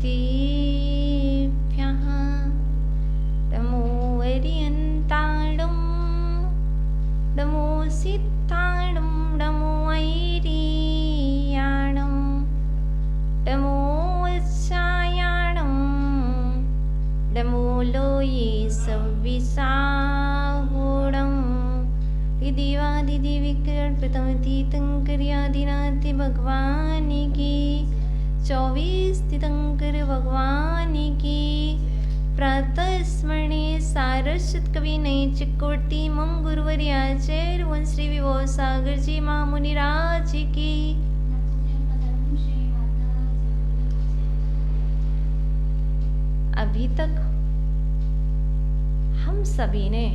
मूर्तिभ्यः नमो अर्यन्ताणं नमो सिद्धाणं नमो ऐरियाणं नमो वत्सायाणं नमो लोये सव्विसाहुणं दिवादिदिविकल्पितमतीतं कर्यादिनाथि भगवान की 24 तीर्थंकर भगवान की प्रातः स्मरणे सारस्वत कवि नैतिक कोटि मम गुरुवर्याचार्य वन श्री विभो सागर जी महामुनिराज की। अभी तक हम सभी ने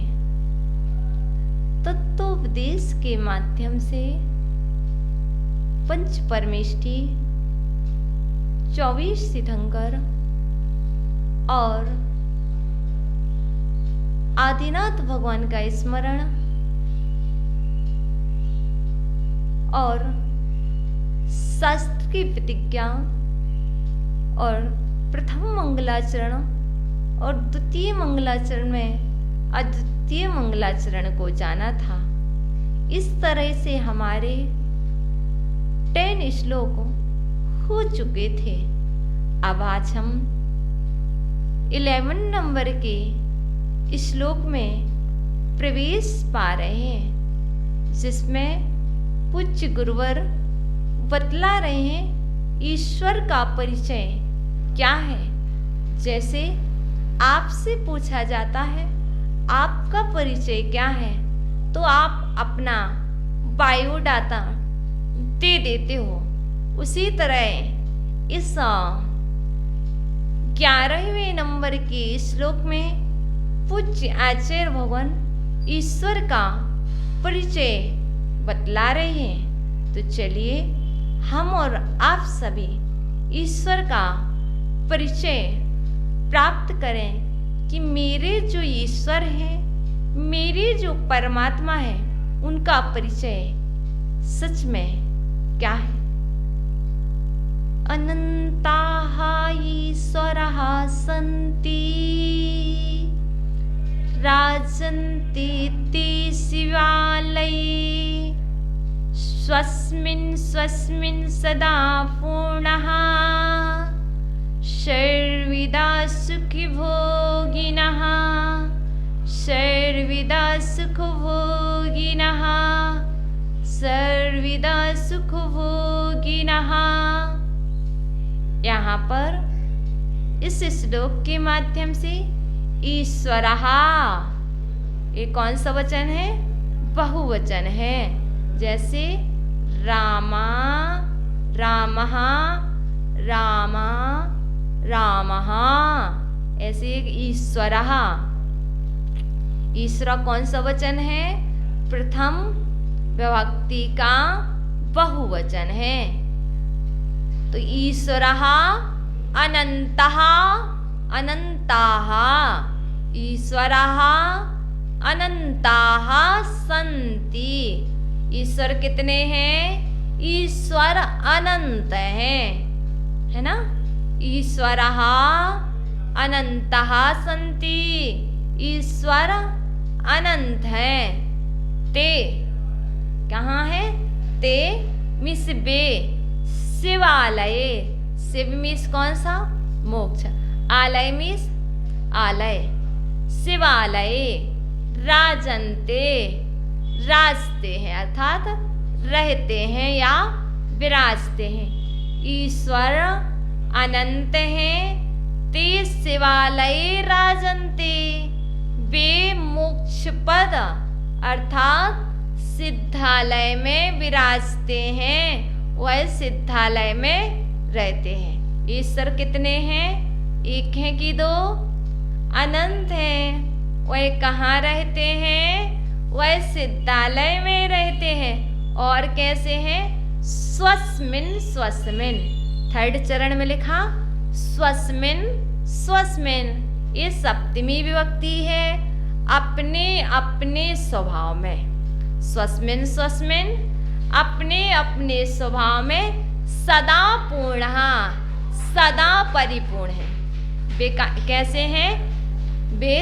तत्वोपदेश के माध्यम से पंच परमेष्ठी 24 तीर्थंकर और आदिनाथ भगवान का स्मरण और शास्त्र की प्रतिज्ञा और प्रथम मंगलाचरण और द्वितीय मंगलाचरण में अद्वितीय मंगलाचरण को जाना था। इस तरह से हमारे 10 श्लोक हो चुके थे। अब आज हम 11 नंबर के श्लोक में प्रवेश पा रहे हैं, जिसमें पूज्य गुरुवर बतला रहे हैं ईश्वर का परिचय क्या है। जैसे आपसे पूछा जाता है आपका परिचय क्या है, तो आप अपना बायोडाटा दे देते हो। उसी तरह इस 11वें नंबर के श्लोक में पूज्य आचार्य भगवान ईश्वर का परिचय बतला रहे हैं। तो चलिए हम और आप सभी ईश्वर का परिचय प्राप्त करें कि मेरे जो ईश्वर है, मेरे जो परमात्मा है, उनका परिचय सच में क्या है। अनंताः ईश्वरः सन्ति राजन्ति ते शिवालये स्वस्मिन् स्वस्मिन् सदा पूर्णः सर्वदा सुखभोगिनः सर्वदा सुखभोगिनः सर्वदा सुखभोगिनः। यहाँ पर इस श्लोक के माध्यम से ईश्वरः, ये कौन सा वचन है? बहुवचन है। जैसे रामा रामः रामा रामः, ऐसे ईश्वरः। ईश्वर कौन सा वचन है? प्रथम विभक्ति का बहुवचन है। तो ईश्वरः अनन्तः अनन्ताः, ईश्वरः अनन्ताः सन्ति। ईश्वर कितने हैं? ईश्वर अनंत है ना। ईश्वरः अनन्तः सन्ति, ईश्वर अनंत है। ते कहाँ है? ते मिस बे शिवालय। शिव मिस कौन सा? मोक्ष। आलय मिस आलय। शिवालय राजन्ते, राजते हैं अर्थात रहते हैं या विराजते हैं। ईश्वर अनंत हैं, ते शिवालय राजन्ते, वे मोक्ष पद अर्थात सिद्धालय में विराजते हैं, वह सिद्धालय में रहते हैं। ईश्वर कितने हैं? एक हैं कि दो? अनंत हैं। वह कहाँ रहते हैं? वह सिद्धालय में रहते हैं। और कैसे हैं? स्वस्मिन् स्वस्मिन्, थर्ड चरण में लिखा स्वस्मिन् स्वस्मिन्, ये सप्तमी विभक्ति है। अपने अपने स्वभाव में, स्वस्मिन् स्वस्मिन्, अपने अपने स्वभाव में सदा पूर्णः, सदा परिपूर्ण है। वे कैसे हैं? वे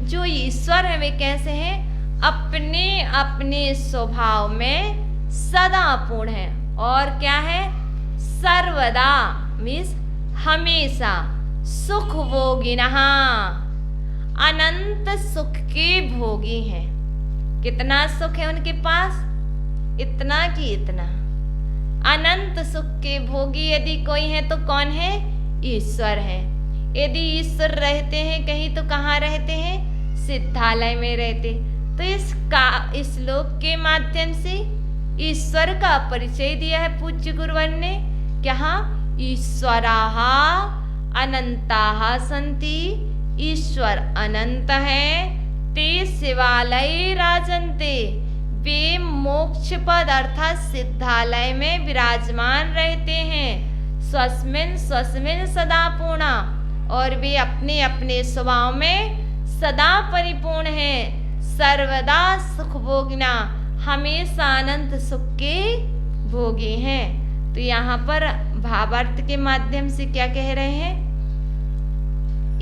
जो ईश्वर है वे कैसे हैं? अपने अपने स्वभाव में सदा पूर्ण है। और क्या है? सर्वदा मीन्स हमेशा, सुख भोगिनः, अनंत सुख के भोगी हैं। कितना सुख है उनके पास? इतना कि इतना। अनंत सुख के भोगी यदि कोई है तो कौन है? ईश्वर है। यदि ईश्वर रहते हैं कहीं तो कहाँ रहते हैं? सिद्धालय में रहते। तो इस श्लोक के माध्यम से ईश्वर का परिचय दिया है पूज्य गुरुवर ने। क्या? ईश्वराः अनंताः सन्ति, ईश्वर अनंत है। ते शिवालये राजन्ते, वे मोक्ष पद अर्थात सिद्धालय में विराजमान रहते हैं। स्वस्मिन् स्वस्मिन् सदा पूर्णा, और वे अपने अपने स्वभाव में सदा परिपूर्ण हैं। सर्वदा सुख भोगिना, हमेशा अनंत सुख के भोगी हैं। तो यहाँ पर भावार्थ के माध्यम से क्या कह रहे हैं?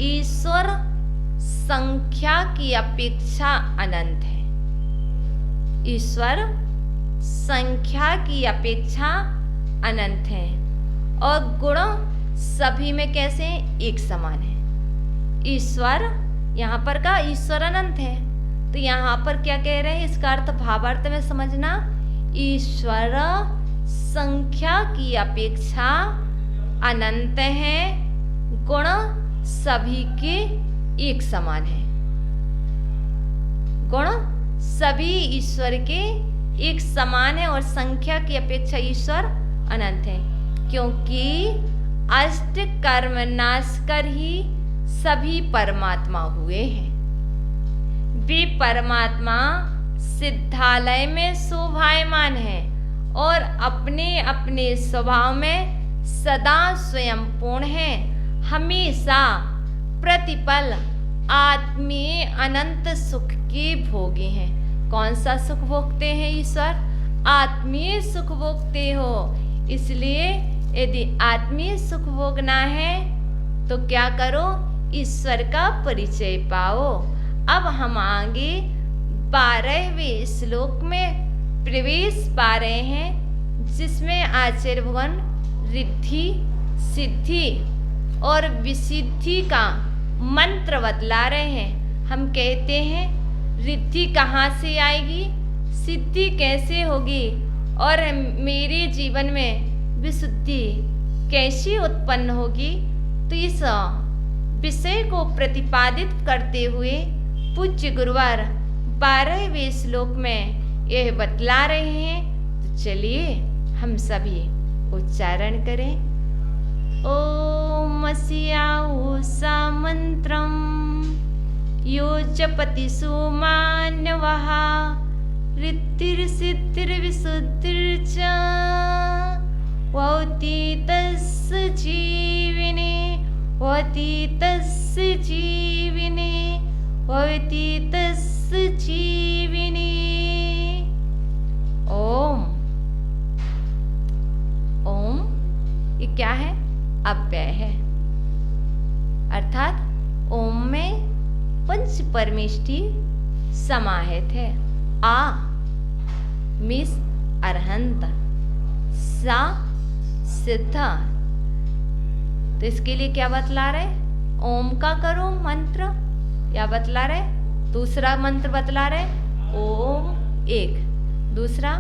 ईश्वर संख्या की अपेक्षा अनंत है। ईश्वर संख्या की अपेक्षा अनंत है। और गुण सभी में कैसे? एक समान है। ईश्वर यहाँ पर का ईश्वर अनंत है। तो यहाँ पर क्या कह रहे हैं? इसका अर्थ भावार्थ में समझना। ईश्वर संख्या की अपेक्षा अनंत है, गुण सभी के एक समान है। गुण सभी ईश्वर के एक समान है और संख्या की अपेक्षा ईश्वर अनंत है, क्योंकि अष्ट कर्म नाश कर ही सभी परमात्मा हुए हैं। वे परमात्मा सिद्धालय में शोभायमान है और अपने अपने स्वभाव में सदा स्वयं पूर्ण है। हमेशा प्रतिपल आत्मीय अनंत सुख के भोगी हैं। कौन सा सुख भोगते हैं ईश्वर? आत्मीय सुख भोगते हो। इसलिए यदि आत्मीय सुख भोगना है तो क्या करो? ईश्वर का परिचय पाओ। अब हम आगे 12वें श्लोक में प्रवेश पा रहे हैं, जिसमें आचार्य भगवान रिद्धि, सिद्धि और विसिद्धि का मंत्र बतला रहे हैं। हम कहते हैं रिद्धि कहाँ से आएगी, सिद्धि कैसे होगी और मेरे जीवन में विशुद्धि कैसी उत्पन्न होगी। तो इस विषय को प्रतिपादित करते हुए पूज्य गुरुवर 12वें श्लोक में यह बतला रहे हैं। तो चलिए हम सभी उच्चारण करें। ओम अस्याहुषा मंत्रम यो जपति सुमान्यवः रिद्धिर्सिद्धिर्विशुद्धिर्च भवति तस्य जीवने, भवति तस्य जीवने, भवति तस्य जीवने। ओम। ओम ये क्या है? अव्यय है, अर्थात ओम में पंच परमेष्टि समाहित है। आ मिस अरहंत, सा सिद्ध। तो इसके लिए क्या बतला रहे? ओम का करो मंत्र या बतला रहे। दूसरा मंत्र बतला रहे ओम एक। दूसरा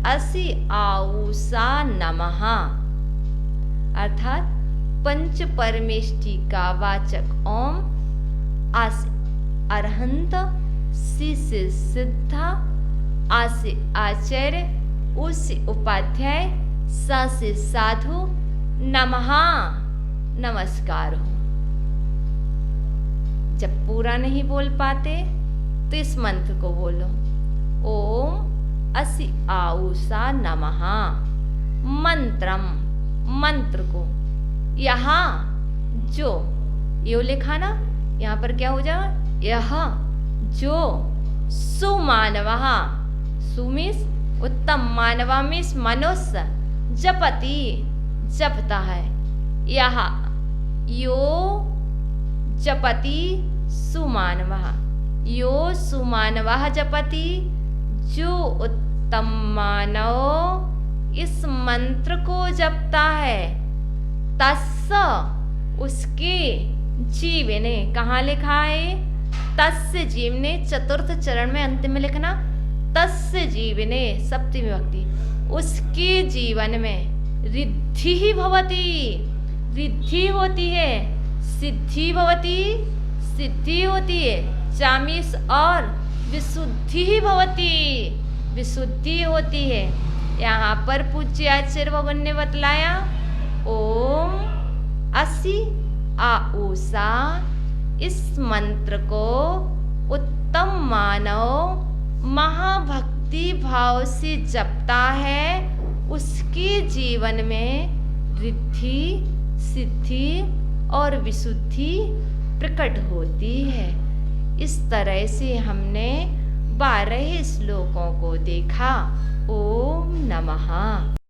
असि आउषा नमः, अर्थात पंच परमेष्टि का वाचक ओम, आस अरहंत, सी से सिद्ध, आ से आचार्य, उ से उपाध्याय, सा से साधु, नमः नमस्कार हो। जब पूरा नहीं बोल पाते तो इस मंत्र को बोलो। ओम असि आउषा नमः। मंत्रम, मंत्र को यहाँ जो यो लिखा ना, यहाँ पर क्या हो जाएगा? यह जो सुमानवः, सुमिस उत्तम, मानवा मिस मनुष्य, जपति जपता है। यह यो जपति सुमानवः, यो सुमानवः जपति, जो उत्तम मानव इस मंत्र को जपता है, तस्य उसके जीवने, कहाँ लिखा है? तस्य जीवने, चतुर्थ चरण में अंतिम में लिखना तस्य जीवने सप्तमी विभक्ति, उसके जीवन में रिद्धि भवति, रिद्धि होती है, सिद्धि भवति, सिद्धि होती है, चामीस और विशुद्धि भवति, विशुद्धि होती है। यहाँ पर पूज्य आचार्य भगवान ने बतलाया ओम असि आऊषा, इस मंत्र को उत्तम मानव महाभक्ति भाव से जपता है, उसके जीवन में रिद्धि, सिद्धि और विशुद्धि प्रकट होती है। इस तरह से हमने 12 श्लोकों को देखा। ओम नमः।